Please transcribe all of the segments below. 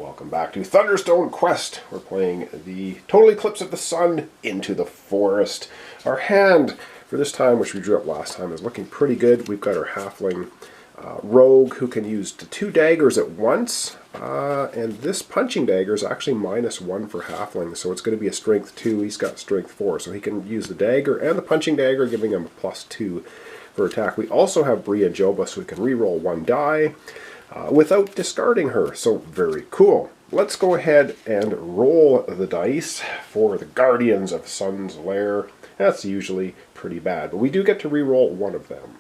Welcome back to Thunderstone Quest. We're playing the Total Eclipse of the Sun into the Forest. Our hand for this time, which we drew up last time, is looking pretty good. We've got our halfling rogue who can use the 2 daggers at once. And this punching dagger is actually -1 for halfling, so it's going to be a strength 2. He's got strength 4, so he can use the dagger and the punching dagger, giving him a +2 for attack. We also have Bree and Joba, so we can re-roll 1 die. Without discarding her, so very cool. Let's go ahead and roll the dice for the Guardians of Sun's Lair. That's usually pretty bad, but we do get to re-roll 1 of them.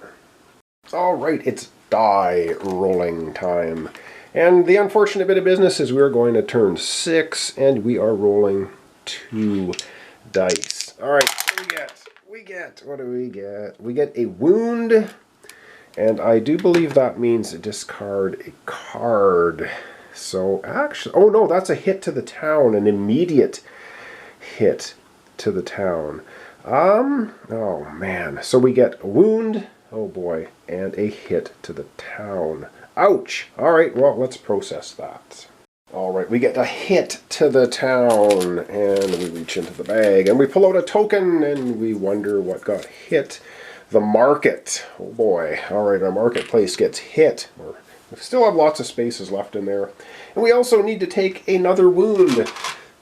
Alright, it's die rolling time. And the unfortunate bit of business is we're going to turn 6, and we are rolling 2 dice. Alright, what do we get? We get a wound. And I do believe that means discard a card. So actually, oh no, that's a hit to the town, an immediate hit to the town. Oh man, so we get a wound, oh boy, and a hit to the town. Ouch! Alright, well, let's process that. Alright, we get a hit to the town, and we reach into the bag, and we pull out a token, and we wonder what got hit. The market. Oh boy. Alright, our marketplace gets hit. We still have lots of spaces left in there. And we also need to take another wound.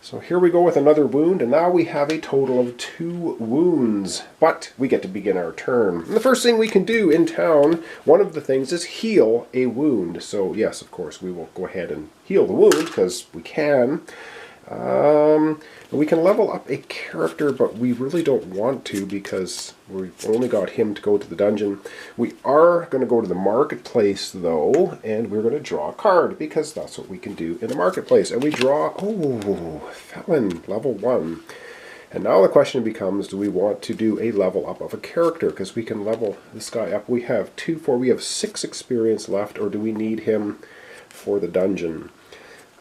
So here we go with another wound, and now we have a total of 2 wounds. But we get to begin our turn. And the first thing we can do in town, one of the things, is heal a wound. So yes, of course, we will go ahead and heal the wound, because we can. We can level up a character, but we really don't want to because we've only got him to go to the dungeon. We are going to go to the marketplace, though, and we're going to draw a card because that's what we can do in the marketplace. And we draw, oh, Felon, level 1. And now the question becomes, do we want to do a level up of a character? Because we can level this guy up. We have 6 experience left, or do we need him for the dungeon?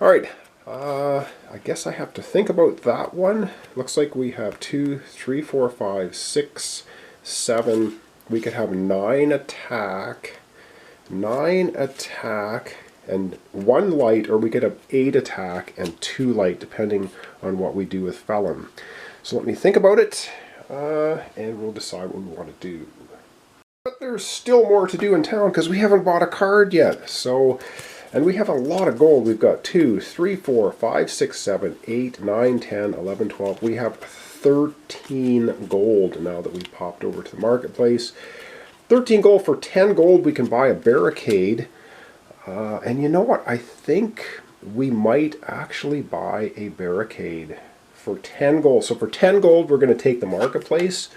Alright. I guess I have to think about that one. Looks like we have 2, 3, 4, 5, 6, 7. We could have 9 attack, and 1 light, or we could have 8 attack and 2 light, depending on what we do with Felon. So let me think about it, and we'll decide what we want to do. But there's still more to do in town because we haven't bought a card yet. And we have a lot of gold. We've got 2, 3, 4, 5, 6, 7, 8, 9, 10, 11, 12. We have 13 gold now that we've popped over to the marketplace. 13 gold. For 10 gold, we can buy a barricade. And you know what? I think we might actually buy a barricade for 10 gold. So for 10 gold, we're going to take the marketplace,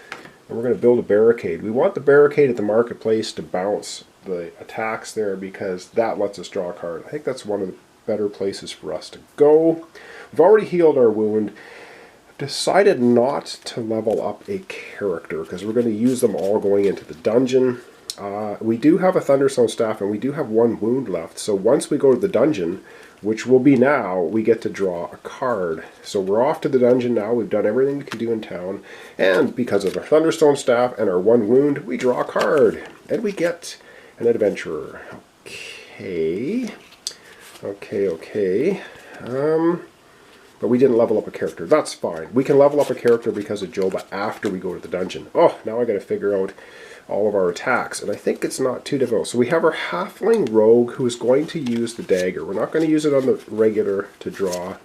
and we're going to build a barricade. We want the barricade at the marketplace to bounce the attacks there because that lets us draw a card. I think that's one of the better places for us to go. We've already healed our wound. I've decided not to level up a character because we're going to use them all going into the dungeon. We do have a Thunderstone staff and we do have 1 wound left. So once we go to the dungeon, which will be now, we get to draw a card. So we're off to the dungeon now. We've done everything we can do in town. And because of our Thunderstone staff and our 1 wound, we draw a card. And we get an adventurer. Okay. But we didn't level up a character. That's fine. We can level up a character because of Joba after we go to the dungeon. Oh, now I got to figure out all of our attacks. And I think it's not too difficult. So we have our halfling rogue who is going to use the dagger. We're not going to use it on the regular to draw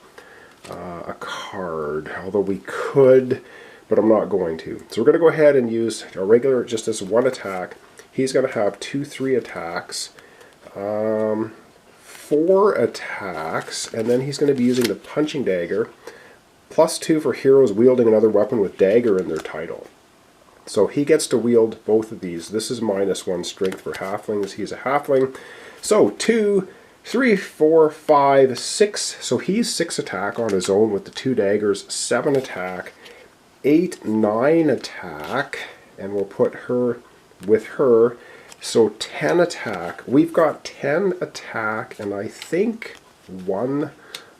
a card. Although we could, but I'm not going to. So we're going to go ahead and use our regular just as 1 attack. He's going to have 2, 3 attacks, 4 attacks, and then he's going to be using the punching dagger, +2 for heroes wielding another weapon with dagger in their title. So he gets to wield both of these. This is -1 strength for halflings. He's a halfling. So 2, 3, 4, 5, 6. So he's 6 attack on his own with the 2 daggers, 7 attack, 8, 9 attack, and we'll put her with her, so 10 attack. We've got 10 attack and I think 1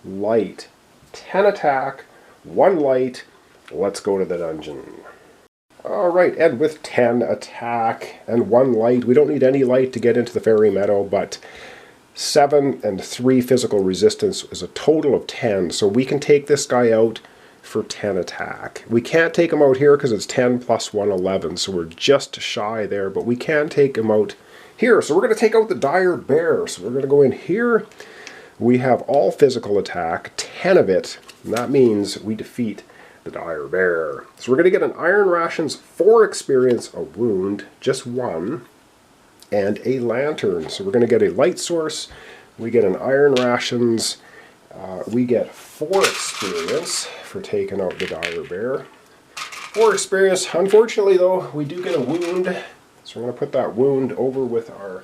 light. 10 attack, 1 light. Let's go to the dungeon. Alright, and with 10 attack and 1 light, we don't need any light to get into the fairy meadow, but 7 and 3 physical resistance is a total of 10. So we can take this guy out for 10 attack. We can't take him out here because it's 10 plus 1, 11. So we're just shy there, but we can take him out here. So we're going to take out the dire bear. So we're going to go in here. We have all physical attack, 10 of it. And that means we defeat the dire bear. So we're going to get an iron rations, 4 experience, a wound, just 1, and a lantern. So we're going to get a light source. We get an iron rations. We get 4 experience for taking out the dire bear. 4 experience. Unfortunately, though, we do get a wound. So we're going to put that wound over with our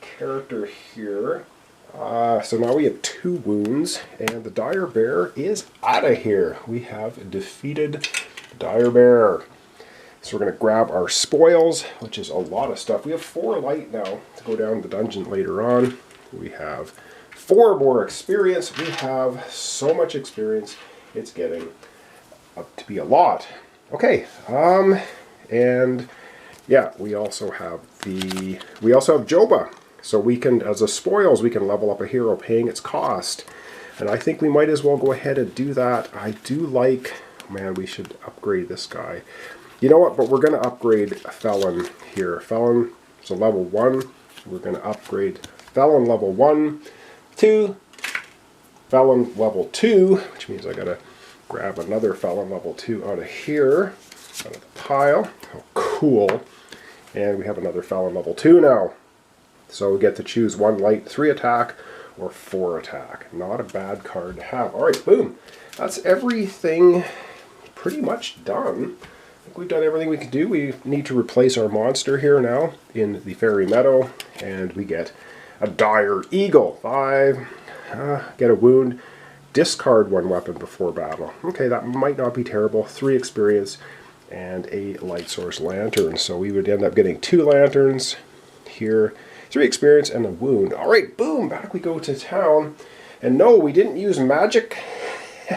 character here. So now we have 2 wounds, and the dire bear is out of here. We have defeated the dire bear. So we're going to grab our spoils, which is a lot of stuff. We have 4 light now to go down the dungeon later on. We have 4 more experience. We have so much experience, it's getting up to be a lot. Okay, and yeah, we also have Joba. So we can, as a spoils, we can level up a hero paying its cost. And I think we might as well go ahead and do that. I do like, man, we should upgrade this guy. You know what, but we're going to upgrade Felon here. Felon, so level 1. We're going to upgrade Felon level 1 to Felon level 2, which means I got to grab another Felon level 2 out of here, out of the pile. Oh, cool. And we have another Felon level 2 now. So we get to choose 1 light, 3 attack, or 4 attack. Not a bad card to have. Alright, boom. That's everything pretty much done. I think we've done everything we can do. We need to replace our monster here now in the Fairy Meadow. And we get a dire eagle. 5, get a wound, discard 1 weapon before battle. Okay, that might not be terrible. 3 experience, and a light source lantern. So we would end up getting 2 lanterns here. 3 experience and a wound. Alright, boom, back we go to town. And no, we didn't use magic.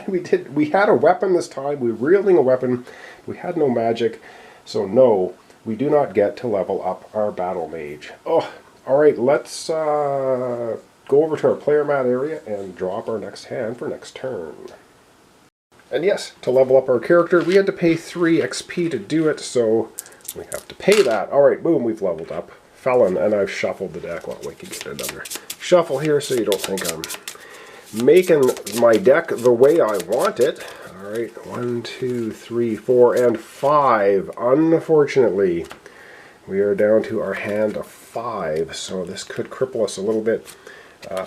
We had a weapon this time. We were wielding a weapon. We had no magic. So no, we do not get to level up our battle mage. Oh, alright, let's go over to our player mat area and drop our next hand for next turn. And yes, to level up our character, we had to pay 3 XP to do it, so we have to pay that. Alright, boom, we've leveled up. Felon, and I've shuffled the deck. Well, we can get another shuffle here so you don't think I'm making my deck the way I want it. Alright, 1, 2, 3, 4, and 5. Unfortunately, we are down to our hand of 5, so this could cripple us a little bit.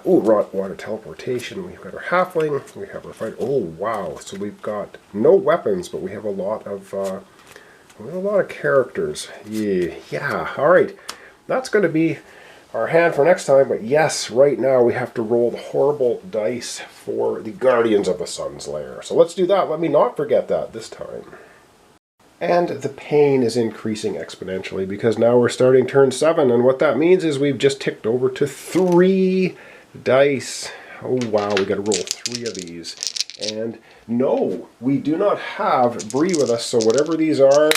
Ooh, water teleportation. We've got our halfling. We have our fight. Oh, wow. So we've got no weapons, but we have a lot of characters. Yeah. Alright. That's going to be our hand for next time, but yes, right now we have to roll the horrible dice for the Guardians of the Sun's Lair. So let's do that. Let me not forget that this time. And the pain is increasing exponentially because now we're starting turn 7, and what that means is we've just ticked over to 3 dice. Oh wow, we got to roll 3 of these. And no, we do not have Bree with us, so whatever these are,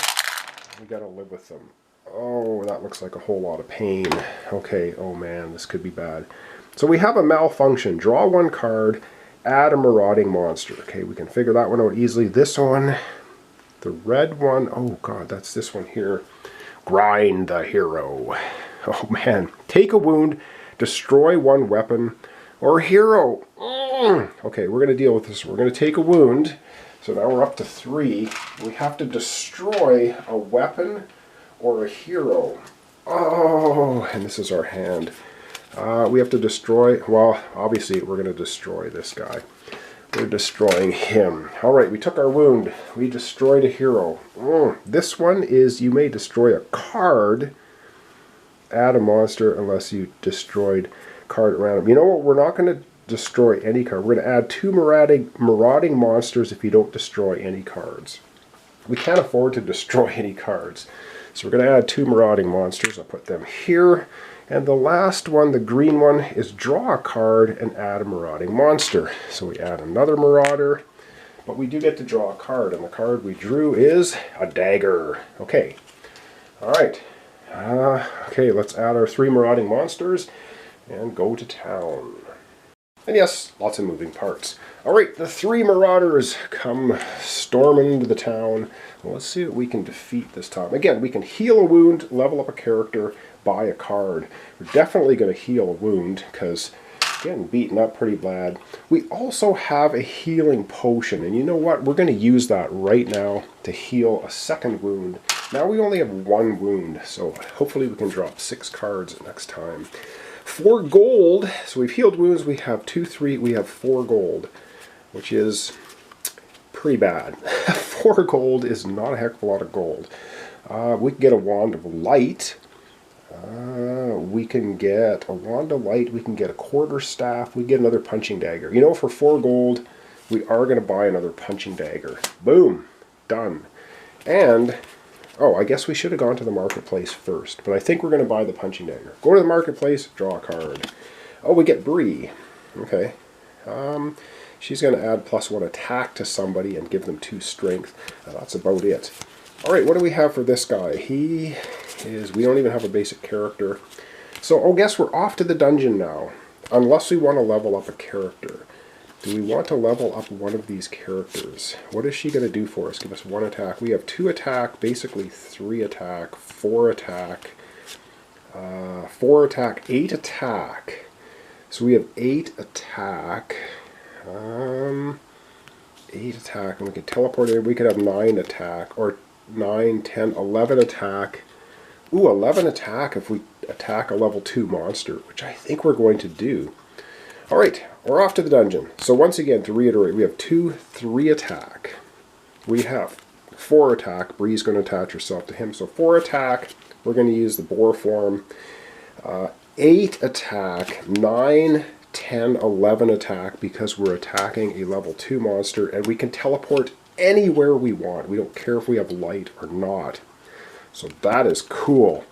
we got to live with them. Oh, that looks like a whole lot of pain. Okay, oh man, this could be bad. So we have a malfunction. Draw 1 card, add a marauding monster. Okay, we can figure that one out easily. This one, the red one, oh god, that's this one here. Grind the hero. Oh man, take a wound, destroy 1 weapon or hero. Okay, we're going to deal with this. We're going to take a wound. So now we're up to 3. We have to destroy a weapon or a hero. Oh, and this is our hand. We have to destroy, well, obviously we're going to destroy this guy. We're destroying him. Alright, we took our wound. We destroyed a hero. This one is you may destroy a card, add a monster unless you destroyed card at random. You know what, we're not going to destroy any card. We're going to add 2 marauding monsters if you don't destroy any cards. We can't afford to destroy any cards. So we're going to add 2 marauding monsters. I'll put them here. And the last one, the green one, is draw a card and add a marauding monster. So we add another marauder, but we do get to draw a card, and the card we drew is a dagger. Okay. Alright. Okay, let's add our 3 marauding monsters. and go to town. And yes, lots of moving parts. Alright, the 3 Marauders come storming into the town. Well, let's see what we can defeat this time. Again, we can heal a wound, level up a character, buy a card. We're definitely going to heal a wound, because getting beaten up pretty bad. We also have a healing potion, and you know what? We're going to use that right now to heal a second wound. Now we only have 1 wound, so hopefully we can drop 6 cards next time. 4 gold, so we've healed wounds, we have 2, 3, we have 4 gold, which is pretty bad. 4 gold is not a heck of a lot of gold. We can get a Wand of Light. We can get a Wand of Light, we can get a quarterstaff, we get another punching dagger. You know, for 4 gold, we are going to buy another punching dagger. Boom! Done. And, oh, I guess we should have gone to the marketplace first, but I think we're going to buy the punching dagger. Go to the marketplace, draw a card. Oh, we get Bree. Okay. She's going to add +1 attack to somebody and give them 2 strength. That's about it. Alright, what do we have for this guy? We don't even have a basic character. So I guess we're off to the dungeon now. Unless we want to level up a character. Do we want to level up one of these characters? What is she going to do for us? Give us 1 attack. We have 2 attack, basically 3 attack, 4 attack, 4 attack, 8 attack. So we have 8 attack. 8 attack, and we can teleport in. We could have 9 attack, or 9, 10, 11 attack. Ooh, 11 attack if we attack a level 2 monster, which I think we're going to do. Alright, we're off to the dungeon. So once again, to reiterate, we have 2, 3 attack. We have 4 attack. Bree's going to attach herself to him. So 4 attack, we're going to use the boar form. 8 attack, 9, 10, 11 attack, because we're attacking a level 2 monster, and we can teleport anywhere we want. We don't care if we have light or not. So that is cool.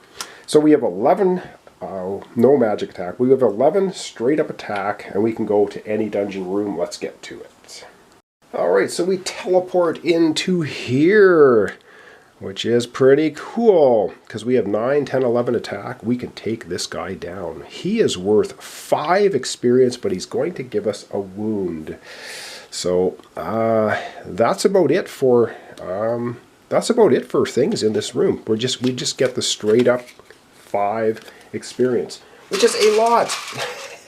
So we have 11, no magic attack. We have 11 straight up attack, and we can go to any dungeon room. Let's get to it. Alright, so we teleport into here, which is pretty cool, because we have 9, 10, 11 attack. We can take this guy down. He is worth 5 experience, but he's going to give us a wound. So that's about it for things in this room. We just get the straight up 5 experience, which is a lot,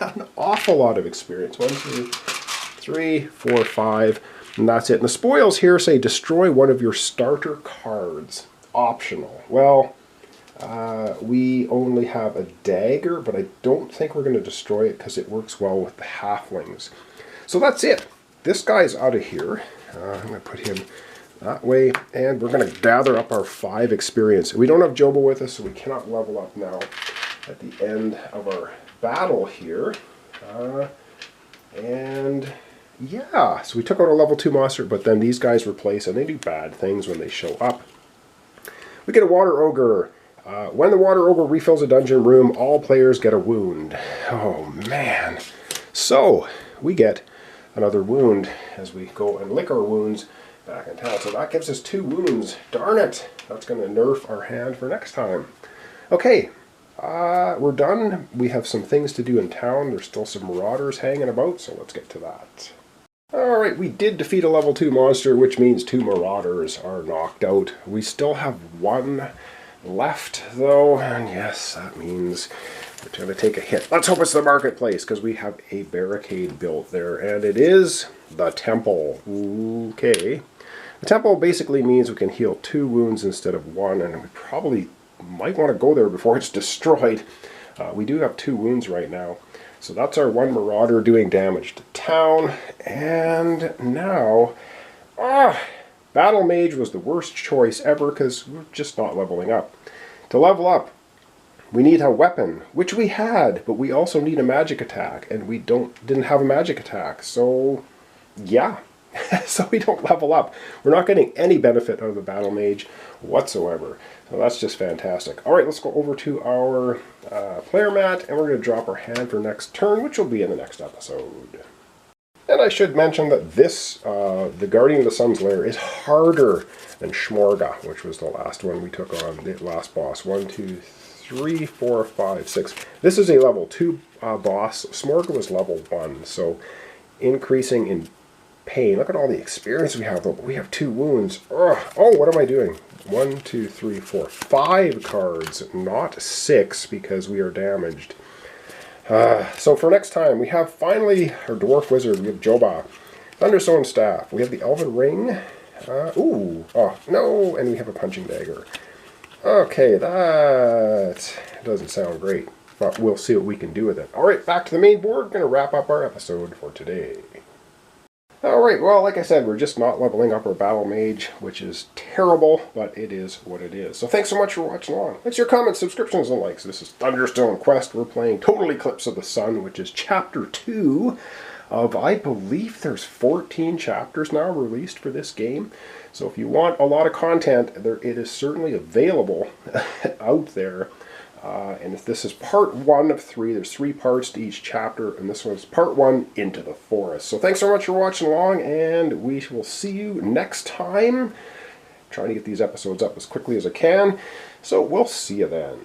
an awful lot of experience. 1, 2, 3, 4, 5, and that's it. And the spoils here say destroy one of your starter cards. Optional. Well, we only have a dagger, but I don't think we're going to destroy it because it works well with the halflings. So that's it. This guy's out of here. I'm going to put him that way, and we're going to gather up our 5 experience. We don't have Jobo with us, so we cannot level up now at the end of our battle here. And yeah, so we took out a level 2 monster, but then these guys replace, and they do bad things when they show up. We get a Water Ogre. When the Water Ogre refills a dungeon room, all players get a wound. Oh man. So we get another wound as we go and lick our wounds back in town. So that gives us 2 wounds. Darn it. That's going to nerf our hand for next time. Okay. We're done. We have some things to do in town. There's still some marauders hanging about, so let's get to that. Alright, we did defeat a level 2 monster, which means 2 marauders are knocked out. We still have 1 left, though, and yes, that means we're going to take a hit. Let's hope it's the marketplace, because we have a barricade built there, and it is the temple. Okay. The temple basically means we can heal 2 wounds instead of 1, and we probably might want to go there before it's destroyed. We do have 2 wounds right now. So that's our 1 marauder doing damage to town. And now, Battle Mage was the worst choice ever because we're just not leveling up. To level up, we need a weapon, which we had, but we also need a magic attack, and we didn't have a magic attack. So, yeah. So we don't level up. We're not getting any benefit out of the Battle Mage whatsoever. So that's just fantastic. Alright, let's go over to our player mat, and we're going to drop our hand for next turn, which will be in the next episode. And I should mention that this, the Guardian of the Sun's Lair, is harder than Shmorga, which was the last one we took on, the last boss. 1, 2, 3, 4, 5, 6. This is a level 2 boss. Smorga was level 1, so increasing in pain. Look at all the experience we have, though. We have 2 wounds. Ugh. Oh, what am I doing? 1, 2, 3, 4, 5 cards, not 6, because we are damaged. So for next time, we have finally our Dwarf Wizard. We have Joba. Thunderstone Staff. We have the Elven Ring. Oh, no, and we have a Punching Dagger. Okay, that doesn't sound great, but we'll see what we can do with it. Alright, back to the main board. We're going to wrap up our episode for today. Alright, well, like I said, we're just not leveling up our Battle Mage, which is terrible, but it is what it is. So thanks so much for watching along. Thanks for your comments, subscriptions, and likes. This is Thunderstone Quest. We're playing Total Eclipse of the Sun, which is Chapter 2 of, I believe there's 14 chapters now released for this game. So if you want a lot of content, it is certainly available out there. And if this is part 1 of 3, there's 3 parts to each chapter, and this one's part 1, Into the Forest. So thanks so much for watching along, and we will see you next time. I'm trying to get these episodes up as quickly as I can, so we'll see you then.